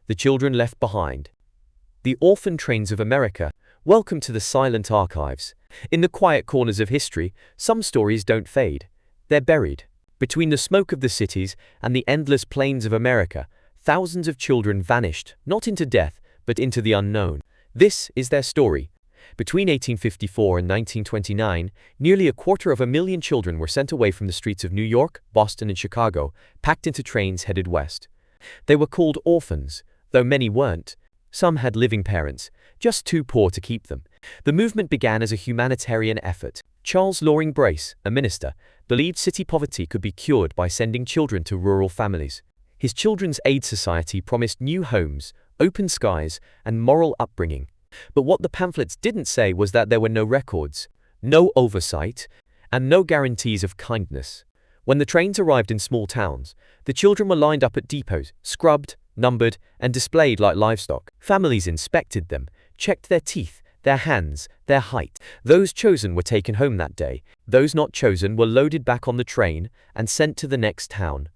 The children left behind. The Orphan Trains of America. Welcome to the silent archives. In the quiet corners of history, some stories don't fade. They're buried. Between the smoke of the cities and the endless plains of America, thousands of children vanished, not into death, but into the unknown. This is their story. Between 1854 and 1929, nearly 250,000 children were sent away from the streets of New York, Boston, and Chicago, packed into trains headed west. They were called orphans, though many weren't. Some had living parents, just too poor to keep them. The movement began as a humanitarian effort. Charles Loring Brace, a minister, believed city poverty could be cured by sending children to rural families. His Children's Aid Society promised new homes, open skies, and moral upbringing. But what the pamphlets didn't say was that there were no records, no oversight, and no guarantees of kindness. When the trains arrived in small towns, the children were lined up at depots, scrubbed, numbered, and displayed like livestock. Families inspected them, checked their teeth, their hands, their height. Those chosen were taken home that day. Those not chosen were loaded back on the train and sent to the next town.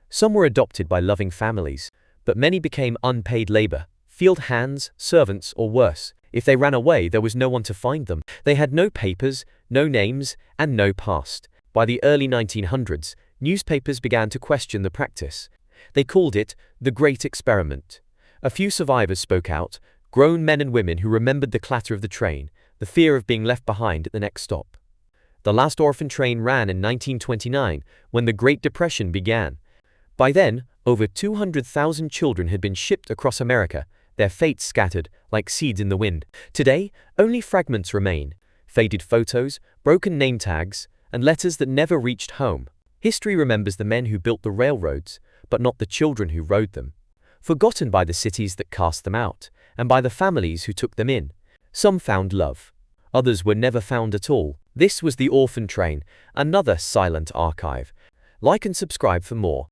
Some were adopted by loving families, but many became unpaid labor, field hands, servants, or worse. If they ran away, there was no one to find them. They had no papers, no names, and no past. By the early 1900s, newspapers began to question the practice. They called it the Great Experiment. A few survivors spoke out, grown men and women who remembered the clatter of the train, the fear of being left behind at the next stop. The last orphan train ran in 1929, when the Great Depression began. By then, over 200,000 children had been shipped across America, their fates scattered like seeds in the wind. Today, only fragments remain, faded photos, broken name tags, and letters that never reached home. History remembers the men who built the railroads, but not the children who rode them. Forgotten by the cities that cast them out, and by the families who took them in. Some found love. Others were never found at all. This was the Orphan Train, another silent archive. Like and subscribe for more.